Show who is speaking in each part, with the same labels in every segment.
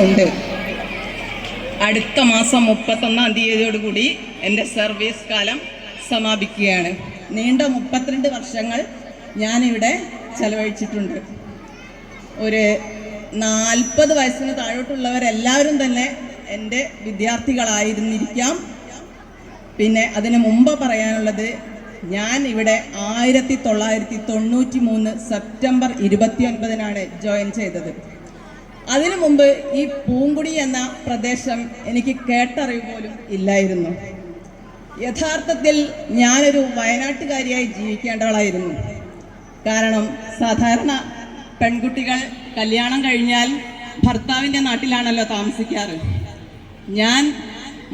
Speaker 1: ഉണ്ട്. അടുത്ത മാസം 31-ാം തീയതിയോടുകൂടി എൻ്റെ സർവീസ് കാലം സമാപിക്കുകയാണ്. നീണ്ട 32 വർഷങ്ങൾ ഞാനിവിടെ ചെലവഴിച്ചിട്ടുണ്ട്. ഒരു 40 വയസ്സിന് താഴോട്ടുള്ളവരെല്ലാവരും തന്നെ എൻ്റെ വിദ്യാർത്ഥികളായിരുന്നിരിക്കാം. പിന്നെ അതിന് മുമ്പ് പറയാനുള്ളത്, ഞാൻ ഇവിടെ 1993 സെപ്റ്റംബർ 29-നാണ് ജോയിൻ ചെയ്തത്. അതിനു മുമ്പ് ഈ പൂങ്കുടി എന്ന പ്രദേശം എനിക്ക് കേട്ടറിവ് പോലും ഇല്ലായിരുന്നു. യഥാർത്ഥത്തിൽ ഞാനൊരു വയനാട്ടുകാരിയായി ജീവിക്കേണ്ടവളായിരുന്നു. കാരണം സാധാരണ പെൺകുട്ടികൾ കല്യാണം കഴിഞ്ഞാൽ ഭർത്താവിൻ്റെ നാട്ടിലാണല്ലോ താമസിക്കാറ്. ഞാൻ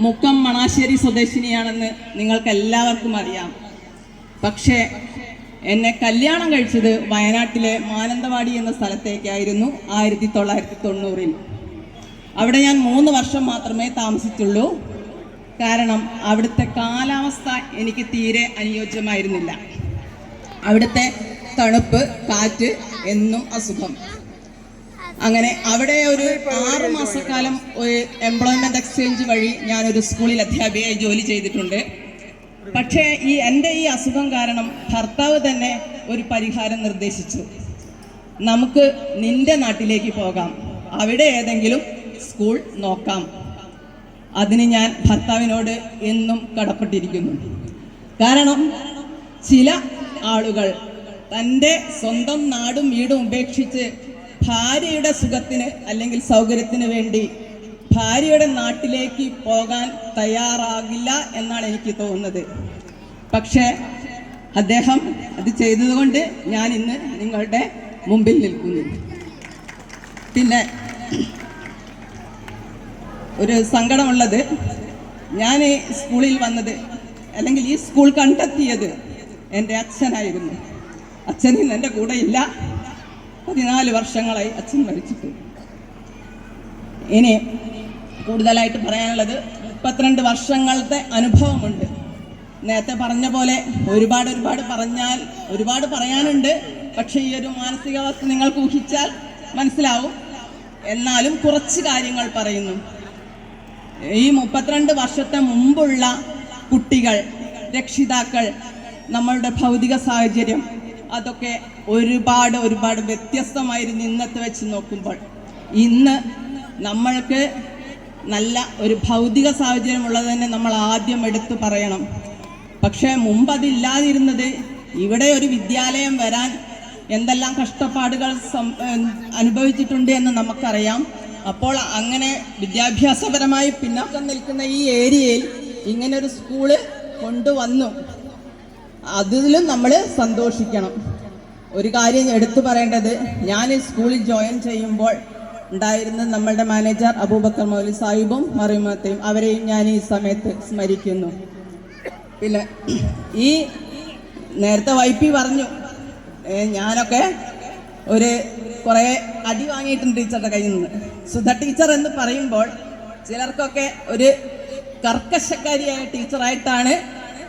Speaker 1: മുക്കം മണാശ്ശേരി സ്വദേശിനിയാണെന്ന് നിങ്ങൾക്കെല്ലാവർക്കും അറിയാം. പക്ഷേ എന്നെ കല്യാണം കഴിച്ചത് വയനാട്ടിലെ മാനന്തവാടി എന്ന സ്ഥലത്തേക്കായിരുന്നു 1990-ൽ. അവിടെ ഞാൻ 3 വർഷം മാത്രമേ താമസിച്ചുള്ളൂ. കാരണം അവിടുത്തെ കാലാവസ്ഥ എനിക്ക് തീരെ അനുയോജ്യമായിരുന്നില്ല. അവിടുത്തെ തണുപ്പ്, കാറ്റ്, എന്നും അസുഖം. അങ്ങനെ അവിടെ ഒരു 6 മാസക്കാലം ഒരു എംപ്ലോയ്മെൻറ്റ് എക്സ്ചേഞ്ച് വഴി ഞാനൊരു സ്കൂളിൽ അധ്യാപികയായി ജോലി ചെയ്തിട്ടുണ്ട്. പക്ഷേ എൻ്റെ ഈ അസുഖം കാരണം ഭർത്താവ് തന്നെ ഒരു പരിഹാരം നിർദ്ദേശിച്ചു. നമുക്ക് നിന്റെ നാട്ടിലേക്ക് പോകാം, അവിടെ ഏതെങ്കിലും സ്കൂൾ നോക്കാം. അതിന് ഞാൻ ഭർത്താവിനോട് എന്നും കടപ്പെട്ടിരിക്കുന്നു. കാരണം ചില ആളുകൾ തൻ്റെ സ്വന്തം നാടും വീടും ഉപേക്ഷിച്ച് ഭാര്യയുടെ സുഖത്തിന് അല്ലെങ്കിൽ സൗകര്യത്തിന് വേണ്ടി ഭാര്യയുടെ നാട്ടിലേക്ക് പോകാൻ തയ്യാറാകില്ല എന്നാണ് എനിക്ക് തോന്നുന്നത്. പക്ഷേ അദ്ദേഹം അത് ചെയ്തതുകൊണ്ട് ഞാൻ ഇന്ന് നിങ്ങളുടെ മുമ്പിൽ നിൽക്കുന്നു. പിന്നെ ഒരു സങ്കടമുള്ളത്, ഞാൻ സ്കൂളിൽ വന്നത് അല്ലെങ്കിൽ ഈ സ്കൂൾ കണ്ടെത്തിയത് എൻ്റെ അച്ഛനായിരുന്നു. അച്ഛൻ ഇന്ന് എൻ്റെ കൂടെ ഇല്ല. 14 വർഷങ്ങളായി അച്ഛൻ മരിച്ചിട്ട്. ഇനി കൂടുതലായിട്ട് പറയാനുള്ളത്, 32 വർഷങ്ങളുടെ അനുഭവമുണ്ട്. നേരത്തെ പറഞ്ഞ പോലെ ഒരുപാട് പറയാനുണ്ട്. പക്ഷേ ഈ ഒരു മാനസികാവസ്ഥ നിങ്ങൾക്ക് ഊഹിച്ചാൽ മനസ്സിലാവും. എന്നാലും കുറച്ച് കാര്യങ്ങൾ പറയുന്നു. ഈ 32 വർഷത്തെ മുമ്പുള്ള കുട്ടികൾ, രക്ഷിതാക്കൾ, നമ്മളുടെ ഭൗതിക സാഹചര്യം അതൊക്കെ ഒരുപാട് വ്യത്യസ്തമായിരുന്നു ഇന്നത്തെ വെച്ച് നോക്കുമ്പോൾ. ഇന്ന് നമ്മൾക്ക് നല്ല ഒരു ഭൗതിക സാഹചര്യം ഉള്ളത് തന്നെ നമ്മൾ ആദ്യം എടുത്തു പറയണം. പക്ഷേ മുമ്പ് അതില്ലാതിരുന്നത്. ഇവിടെ ഒരു വിദ്യാലയം വരാൻ എന്തെല്ലാം കഷ്ടപ്പാടുകൾ അനുഭവിച്ചിട്ടുണ്ട് എന്ന് നമുക്കറിയാം. അപ്പോൾ അങ്ങനെ വിദ്യാഭ്യാസപരമായി പിന്നോക്കം നിൽക്കുന്ന ഈ ഏരിയയിൽ ഇങ്ങനെ ഒരു സ്കൂള് കൊണ്ടുവന്നു. അതിലും നമ്മൾ സന്തോഷിക്കണം. ഒരു കാര്യം എടുത്തു പറയേണ്ടത്, ഞാൻ ഈ സ്കൂളിൽ ജോയിൻ ചെയ്യുമ്പോൾ ഉണ്ടായിരുന്ന നമ്മളുടെ മാനേജർ അബൂബക്കർ മൗലവി സാഹിബും മറിയമ്മയും, അവരെയും ഞാൻ ഈ സമയത്ത് സ്മരിക്കുന്നു. പിന്നെ ഈ നേരത്തെ YP പറഞ്ഞു, ഞാനൊക്കെ കുറേ അടി വാങ്ങിയിട്ടുണ്ട് ടീച്ചറുടെ കയ്യിൽ നിന്ന്. സുധ ടീച്ചർ എന്ന് പറയുമ്പോൾ ചിലർക്കൊക്കെ ഒരു കർക്കശക്കാരിയായ ടീച്ചറായിട്ടാണ്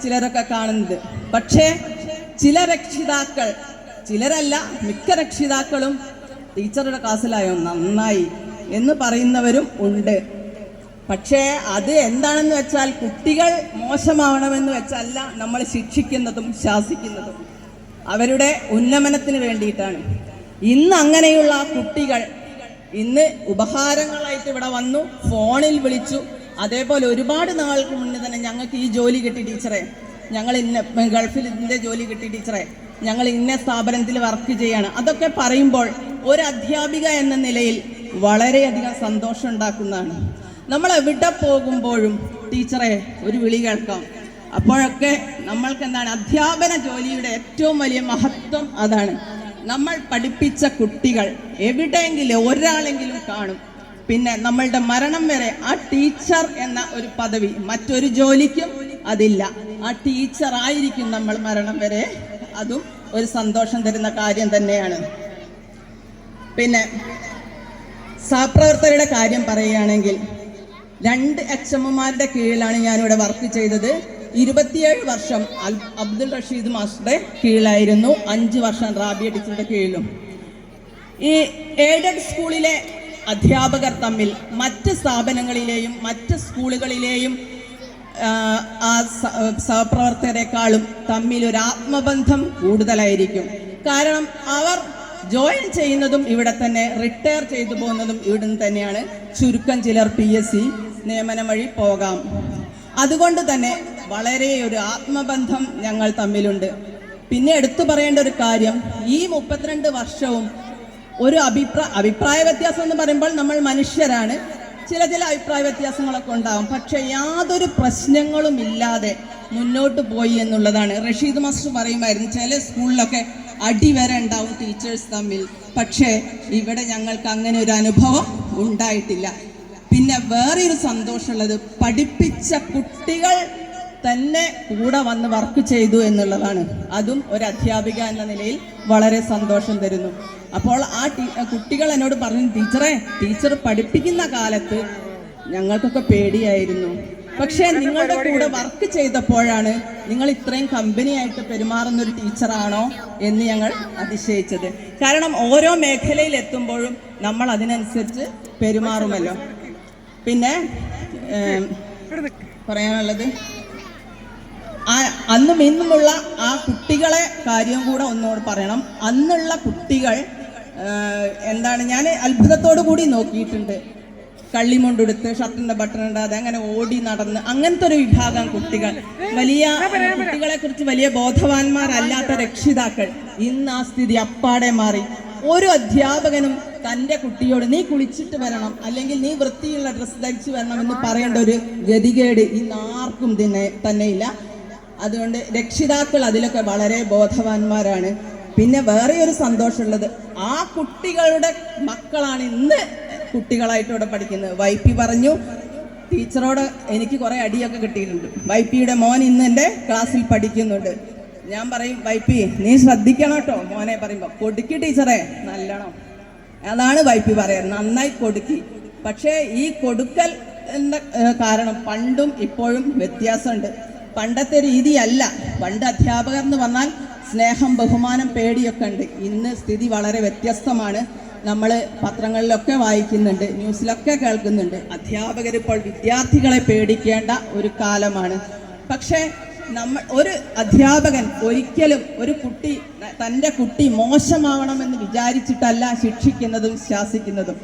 Speaker 1: ചിലരൊക്കെ കാണുന്നത്. പക്ഷേ ചില രക്ഷിതാക്കൾ, ചിലരല്ല മിക്ക രക്ഷിതാക്കളും ടീച്ചറുടെ ക്ലാസ്സിലായോ നന്നായി എന്ന് പറയുന്നവരും ഉണ്ട്. പക്ഷേ അത് എന്താണെന്ന് വെച്ചാൽ കുട്ടികൾ മോശമാവണമെന്ന് വെച്ചല്ല നമ്മൾ ശിക്ഷിക്കുന്നതും ശാസിക്കുന്നതും, അവരുടെ ഉന്നമനത്തിന് വേണ്ടിയിട്ടാണ്. ഇന്ന് അങ്ങനെയുള്ള കുട്ടികൾ ഇന്ന് ഉപഹാരങ്ങളായിട്ട് ഇവിടെ വന്നു, ഫോണിൽ വിളിച്ചു. അതേപോലെ ഒരുപാട് നാൾക്ക് മുന്നേ തന്നെ ഞങ്ങൾക്ക് ഈ ജോലി കിട്ടി ടീച്ചറെ, ഞങ്ങൾ ഗൾഫിൽ ഇതിൻ്റെ ജോലി കിട്ടി ടീച്ചറെ, ഞങ്ങൾ ഇന്ന സ്ഥാപനത്തിൽ വർക്ക് ചെയ്യാണ്. അതൊക്കെ പറയുമ്പോൾ ഒരു അധ്യാപിക എന്ന നിലയിൽ വളരെയധികം സന്തോഷം ഉണ്ടാക്കുന്നതാണ്. നമ്മൾ എവിടെ പോകുമ്പോഴും ടീച്ചറെ ഒരു വിളി കേൾക്കാം. അപ്പോഴൊക്കെ നമ്മൾക്ക് എന്താണ്, അധ്യാപന ജോലിയുടെ ഏറ്റവും വലിയ മഹത്വം അതാണ്. നമ്മൾ പഠിപ്പിച്ച കുട്ടികൾ എവിടെയെങ്കിലും ഒരാളെങ്കിലും കാണും. പിന്നെ നമ്മളുടെ മരണം വരെ ആ ടീച്ചർ എന്ന ഒരു പദവി മറ്റൊരു ജോലിക്കും അതില്ല. ആ ടീച്ചർ ആയിരിക്കും നമ്മൾ മരണം വരെ. അതും ഒരു സന്തോഷം തരുന്ന കാര്യം തന്നെയാണ്. പിന്നെ സഹപ്രവർത്തകരുടെ കാര്യം പറയുകയാണെങ്കിൽ 2 HMമാരുടെ കീഴിലാണ് ഞാനിവിടെ വർക്ക് ചെയ്തത്. 27 വർഷം അബ്ദുൾ റഷീദ് മാസ്റ്ററുടെ കീഴിലായിരുന്നു, 5 വർഷം റാബിയ ടീച്ചറുടെ കീഴിലും. ഈ എയ്ഡഡ് സ്കൂളിലെ അധ്യാപകർ തമ്മിൽ മറ്റ് സ്ഥാപനങ്ങളിലെയും മറ്റ് സ്കൂളുകളിലെയും ആ സഹപ്രവർത്തകരെക്കാളും തമ്മിൽ ഒരു ആത്മബന്ധം കൂടുതലായിരിക്കും. കാരണം അവർ ജോയിൻ ചെയ്യുന്നതും ഇവിടെ തന്നെ, റിട്ടയർ ചെയ്തു പോകുന്നതും ഇവിടെ തന്നെയാണ്. ചുരുക്കം ചിലർ PSC നിയമനം വഴി പോകാം. അതുകൊണ്ട് തന്നെ വളരെ ഒരു ആത്മബന്ധം ഞങ്ങൾ തമ്മിലുണ്ട്. പിന്നെ എടുത്തു പറയേണ്ട ഒരു കാര്യം, ഈ 32 വർഷവും ഒരു അഭിപ്രായ വ്യത്യാസം എന്ന് പറയുമ്പോൾ നമ്മൾ മനുഷ്യരാണ്, ചില അഭിപ്രായ വ്യത്യാസങ്ങളൊക്കെ ഉണ്ടാകും. പക്ഷെ യാതൊരു പ്രശ്നങ്ങളും ഇല്ലാതെ മുന്നോട്ട് പോയി എന്നുള്ളതാണ്. റഷീദ് മാസ്റ്റർ പറയുമായിരുന്നു, ചില സ്കൂളിലൊക്കെ അടി വരെ ഉണ്ടാവും ടീച്ചേഴ്സ് തമ്മിൽ. പക്ഷേ ഇവിടെ ഞങ്ങൾക്ക് അങ്ങനെ ഒരു അനുഭവം ഉണ്ടായിട്ടില്ല. പിന്നെ വേറൊരു സന്തോഷമുള്ളത്, പഠിപ്പിച്ച കുട്ടികൾ തന്നെ കൂടെ വന്ന് വർക്ക് ചെയ്തു എന്നുള്ളതാണ്. അതും ഒരു അധ്യാപിക എന്ന നിലയിൽ വളരെ സന്തോഷം തരുന്നു. അപ്പോൾ ആ കുട്ടികൾ എന്നോട് പറഞ്ഞു, ടീച്ചർ പഠിപ്പിക്കുന്ന കാലത്ത് ഞങ്ങൾക്കൊക്കെ പേടിയായിരുന്നു, പക്ഷേ നിങ്ങളുടെ കൂടെ വർക്ക് ചെയ്തപ്പോഴാണ് നിങ്ങൾ ഇത്രയും കമ്പനിയായിട്ട് പെരുമാറുന്ന ഒരു ടീച്ചറാണോ എന്ന് ഞങ്ങൾ അതിശയിച്ചത്. കാരണം ഓരോ മേഖലയിൽ എത്തുമ്പോഴും നമ്മൾ അതിനനുസരിച്ച് പെരുമാറുമല്ലോ. പിന്നെ പറയാനുള്ളത്, അന്നും ഇന്നുമുള്ള ആ കുട്ടികളെ കാര്യം കൂടെ ഒന്നുകൂടെ പറയണം. അന്നുള്ള കുട്ടികൾ എന്താണ്, ഞാൻ അത്ഭുതത്തോടു കൂടി നോക്കിയിട്ടുണ്ട്. കള്ളിമുണ്ടെടുത്ത് ഷർട്ടിന്റെ ബട്ടൺ ഇടാതെ അങ്ങനെ ഓടി നടന്ന് അങ്ങനത്തെ ഒരു വിഭാഗം കുട്ടികൾ, കുട്ടികളെ കുറിച്ച് വലിയ ബോധവാന്മാരല്ലാത്ത രക്ഷിതാക്കൾ. ഇന്ന് ആ സ്ഥിതി അപ്പാടെ മാറി. ഒരു അധ്യാപകനും തൻ്റെ കുട്ടിയോട് നീ കുളിച്ചിട്ട് വരണം, അല്ലെങ്കിൽ നീ വൃത്തിയുള്ള ഡ്രസ്സ് ധരിച്ചു വരണം എന്ന് പറയേണ്ട ഒരു ഗതികേട് ഇന്ന് ആർക്കും തന്നെയില്ല. അതുകൊണ്ട് രക്ഷിതാക്കൾ അതിലൊക്കെ വളരെ ബോധവാന്മാരാണ്. പിന്നെ വേറെ ഒരു സന്തോഷമുള്ളത്, ആ കുട്ടികളുടെ മക്കളാണ് ഇന്ന് കുട്ടികളായിട്ട് ഇവിടെ പഠിക്കുന്നത്. വൈപ്പി പറഞ്ഞു, ടീച്ചറോട് എനിക്ക് കുറേ അടിയൊക്കെ കിട്ടിയിട്ടുണ്ട്. വൈപ്പിയുടെ മോൻ ഇന്ന് എൻ്റെ ക്ലാസ്സിൽ പഠിക്കുന്നുണ്ട്. ഞാൻ പറയും, വൈപ്പി നീ ശ്രദ്ധിക്കണം കേട്ടോ മോനെ പറയുമ്പോൾ, കൊടുക്കി ടീച്ചറെ നല്ലോണം. അതാണ് വൈപ്പി പറയാറ്, നന്നായി കൊടുക്കി. പക്ഷേ ഈ കൊടുക്കൽ എന്ന കാരണം പണ്ടും ഇപ്പോഴും വ്യത്യാസമുണ്ട്. പണ്ടത്തെ രീതിയല്ല. പണ്ട് അധ്യാപകർ എന്ന് പറഞ്ഞാൽ സ്നേഹം, ബഹുമാനം, പേടിയൊക്കെ ഉണ്ട്. ഇന്ന് സ്ഥിതി വളരെ വ്യത്യസ്തമാണ്. നമ്മൾ പത്രങ്ങളിലൊക്കെ വായിക്കുന്നുണ്ട്, ന്യൂസിലൊക്കെ കേൾക്കുന്നുണ്ട്. അധ്യാപകർ ഇപ്പോൾ വിദ്യാർത്ഥികളെ പേടിക്കേണ്ട ഒരു കാലമാണ്. പക്ഷേ ഒരു അധ്യാപകൻ ഒരിക്കലും ഒരു കുട്ടി, തൻ്റെ കുട്ടി മോശമാവണമെന്ന് വിചാരിച്ചിട്ടല്ല ശിക്ഷിക്കുന്നതും ശാസിക്കുന്നതും.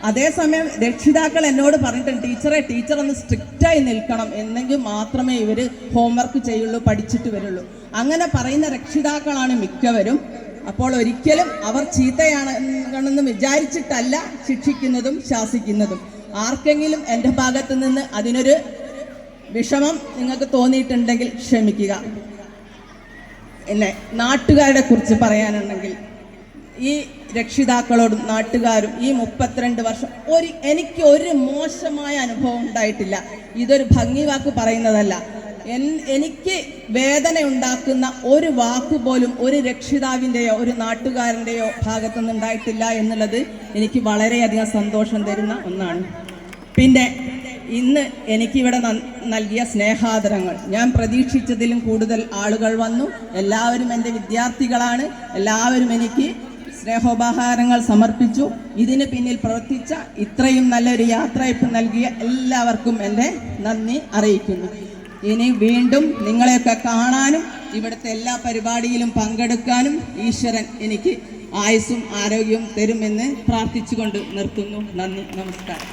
Speaker 1: അതേസമയം രക്ഷിതാക്കൾ എന്നോട് പറഞ്ഞിട്ടുണ്ട്, ടീച്ചർ ഒന്ന് സ്ട്രിക്റ്റായി നിൽക്കണം, എന്നെങ്കിൽ മാത്രമേ ഇവർ ഹോംവർക്ക് ചെയ്യുള്ളൂ, പഠിച്ചിട്ട് വരുള്ളൂ. അങ്ങനെ പറയുന്ന രക്ഷിതാക്കളാണ് മിക്കവരും. അപ്പോൾ ഒരിക്കലും അവർ ചീത്തയാണെന്ന് വിചാരിച്ചിട്ടല്ല ശിക്ഷിക്കുന്നതും ശാസിക്കുന്നതും. ആർക്കെങ്കിലും എൻ്റെ ഭാഗത്ത് നിന്ന് അതിനൊരു വിഷമം നിങ്ങൾക്ക് തോന്നിയിട്ടുണ്ടെങ്കിൽ ക്ഷമിക്കുക. പിന്നെ നാട്ടുകാരെ കുറിച്ച് പറയാനുണ്ടെങ്കിൽ, ഈ രക്ഷിതാക്കളോടും നാട്ടുകാരും ഈ 32 വർഷം എനിക്ക് ഒരു മോശമായ അനുഭവം ഉണ്ടായിട്ടില്ല. ഇതൊരു ഭംഗി വാക്ക് പറയുന്നതല്ല. എനിക്ക് വേദന ഉണ്ടാക്കുന്ന ഒരു വാക്കുപോലും ഒരു രക്ഷിതാവിൻ്റെയോ ഒരു നാട്ടുകാരൻ്റെയോ ഭാഗത്തുനിന്ന് ഉണ്ടായിട്ടില്ല എന്നുള്ളത് എനിക്ക് വളരെയധികം സന്തോഷം തരുന്ന ഒന്നാണ്. പിന്നെ ഇന്ന് എനിക്കിവിടെ നൽകിയ സ്നേഹാദരങ്ങൾ ഞാൻ പ്രതീക്ഷിച്ചതിലും കൂടുതൽ ആളുകൾ വന്നു. എല്ലാവരും എൻ്റെ വിദ്യാർത്ഥികളാണ്. എല്ലാവരും എനിക്ക് സ്നേഹോപഹാരങ്ങൾ സമർപ്പിച്ചു. ഇതിന് പിന്നിൽ പ്രവർത്തിച്ച, ഇത്രയും നല്ലൊരു യാത്രയപ്പ് നൽകിയ എല്ലാവർക്കും എൻ്റെ നന്ദി അറിയിക്കുന്നു. ഇനി വീണ്ടും നിങ്ങളെയൊക്കെ കാണാനും ഇവിടുത്തെ എല്ലാ പരിപാടിയിലും പങ്കെടുക്കാനും ഈശ്വരൻ എനിക്ക് ആയുസ്സും ആരോഗ്യവും തരുമെന്ന് പ്രാർത്ഥിച്ചുകൊണ്ട് നിർത്തുന്നു. നന്ദി, നമസ്കാരം.